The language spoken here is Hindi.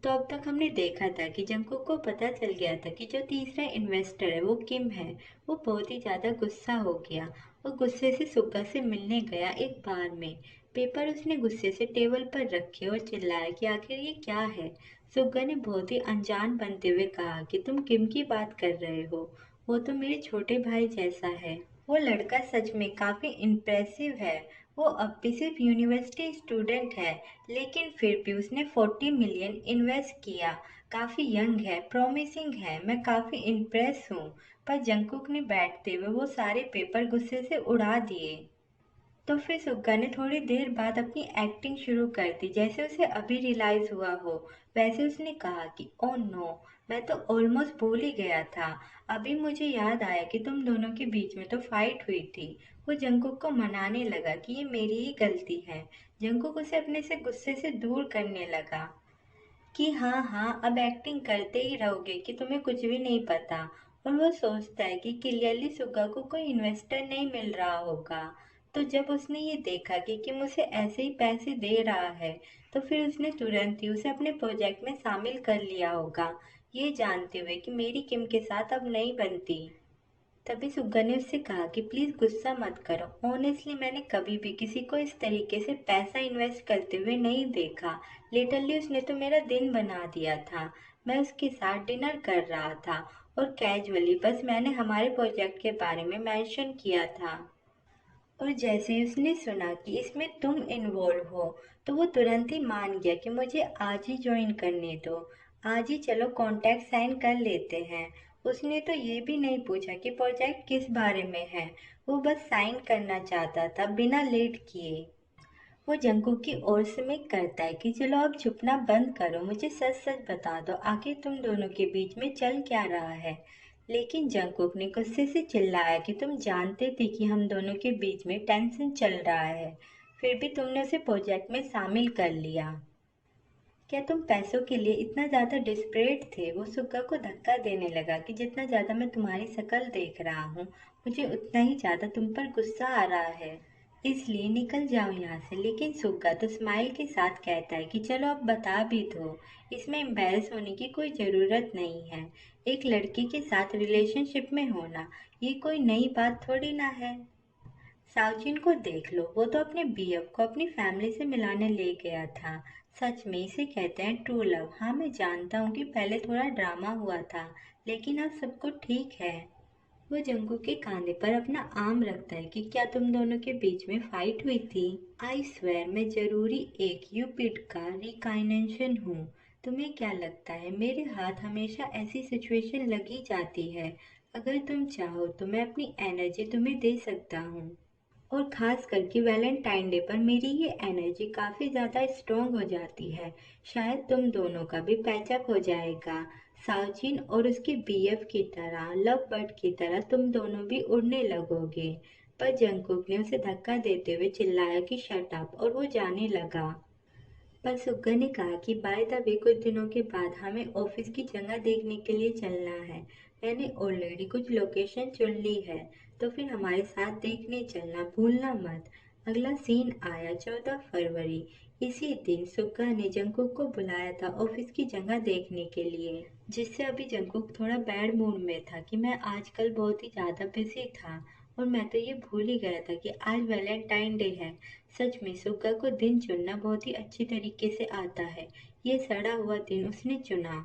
तो अब तक हमने देखा था कि जंगकुक को पता चल गया था कि जो तीसरा इन्वेस्टर है वो किम है। वो बहुत ही ज़्यादा गुस्सा हो गया और गुस्से से सुगा से मिलने गया एक बार में। पेपर उसने गुस्से से टेबल पर रखे और चिल्लाया कि आखिर ये क्या है। सुगा ने बहुत ही अनजान बनते हुए कहा कि तुम किम की बात कर रहे हो, वो तो मेरे छोटे भाई जैसा है। वो लड़का सच में काफ़ी इम्प्रेसिव है। वो अब भी सिर्फ यूनिवर्सिटी स्टूडेंट है, लेकिन फिर भी उसने 40 मिलियन इन्वेस्ट किया। काफ़ी यंग है, प्रॉमिसिंग है, मैं काफ़ी इम्प्रेस हूँ। पर जंगकुक ने बैठते हुए वो सारे पेपर गुस्से से उड़ा दिए। तो फिर सुग्गा ने थोड़ी देर बाद अपनी एक्टिंग शुरू कर दी, जैसे उसे अभी रियलाइज हुआ हो। वैसे उसने कहा कि ओह नो, मैं तो ऑलमोस्ट भूल ही गया था। अभी मुझे याद आया कि तुम दोनों के बीच में तो फाइट हुई थी। वो जंगकुक को मनाने लगा कि ये मेरी ही गलती है। जंगकुक उसे अपने से गुस्से से दूर करने लगा कि हाँ हाँ, अब एक्टिंग करते ही रहोगे कि तुम्हें कुछ भी नहीं पता। और वो सोचता है कि क्लियरली सुगा को कोई इन्वेस्टर नहीं मिल रहा होगा। तो जब उसने ये देखा कि किम उसे ऐसे ही पैसे दे रहा है, तो फिर उसने तुरंत ही उसे अपने प्रोजेक्ट में शामिल कर लिया होगा, ये जानते हुए कि मेरी किम के साथ अब नहीं बनती। तभी सुग्गा ने उससे कहा कि प्लीज गुस्सा मत करो। ऑनेस्टली मैंने कभी भी किसी को इस तरीके से पैसा इन्वेस्ट करते हुए नहीं देखा। लिटरली उसने तो मेरा दिन बना दिया था। मैं उसके साथ डिनर कर रहा था और कैजुअली बस मैंने हमारे प्रोजेक्ट के बारे में मेंशन किया था। और जैसे ही उसने सुना कि इसमें तुम इन्वॉल्व हो, तो वो तुरंत ही मान गया कि मुझे आज ही ज्वाइन करने दो। आज ही चलो कॉन्ट्रैक्ट साइन कर लेते हैं। उसने तो ये भी नहीं पूछा कि प्रोजेक्ट किस बारे में है। वो बस साइन करना चाहता था बिना लेट किए। वो जंगकुक की ओर से में करता है कि चलो अब छुपना बंद करो, मुझे सच सच बता दो आखिर तुम दोनों के बीच में चल क्या रहा है। लेकिन जंगकुक ने गुस्से से चिल्लाया कि तुम जानते थे कि हम दोनों के बीच में टेंशन चल रहा है, फिर भी तुमने उसे प्रोजेक्ट में शामिल कर लिया। क्या तुम पैसों के लिए इतना ज़्यादा डिस्परेट थे? वो सुग्गा को धक्का देने लगा कि जितना ज़्यादा मैं तुम्हारी शक्ल देख रहा हूँ, मुझे उतना ही ज़्यादा तुम पर गुस्सा आ रहा है। इसलिए निकल जाओ यहाँ से। लेकिन सुग्गा तो स्माइल के साथ कहता है कि चलो अब बता भी दो, इसमें एम्बैरस होने की कोई ज़रूरत नहीं है। एक लड़की के साथ रिलेशनशिप में होना, ये कोई नई बात थोड़ी ना है। साउजिन को देख लो, वो तो अपने बीएफ को अपनी फैमिली से मिलाने ले गया था। सच में इसे कहते हैं ट्रू लव। हाँ, मैं जानता हूँ कि पहले थोड़ा ड्रामा हुआ था, लेकिन अब सब कुछ ठीक है। वो जंगू के कांधे पर अपना आर्म रखता है कि क्या तुम दोनों के बीच में फाइट हुई थी? आई स्वेर मैं जरूरी एक यूपिड का रिकाइनेशन हूँ। तुम्हें क्या लगता है मेरे हाथ हमेशा ऐसी सिचुएशन लगी जाती है? अगर तुम चाहो तो मैं अपनी एनर्जी तुम्हें दे सकता हूँ। और खास करके वैलेंटाइन डे पर मेरी ये एनर्जी काफ़ी ज़्यादा स्ट्रॉन्ग हो जाती है। शायद तुम दोनों का भी पैचअप हो जाएगा। साउचिन और उसके बीएफ की तरह, लव बर्ड की तरह तुम दोनों भी उड़ने लगोगे। पर जंगकुक ने उसे धक्का देते हुए चिल्लाया कि शट अप, और वो जाने लगा। पर सुग्गा ने कहा कि बाय द वे कुछ दिनों के बाद हमें ऑफिस की जगह देखने के लिए चलना है। मैंने ऑलरेडी कुछ लोकेशन चुन ली है, तो फिर हमारे साथ देखने चलना भूलना मत। अगला सीन आया 14 फरवरी। इसी दिन सुग्गा ने जंकुक को बुलाया था ऑफिस की जगह देखने के लिए, जिससे अभी जंकुक थोड़ा बैड मूड में था कि मैं आजकल बहुत ही ज़्यादा बिजी था और मैं तो ये भूल ही गया था कि आज वैलेंटाइन डे है। सच में सुग्गा को दिन चुनना बहुत ही अच्छी तरीके से आता है। ये सड़ा हुआ दिन उसने चुना।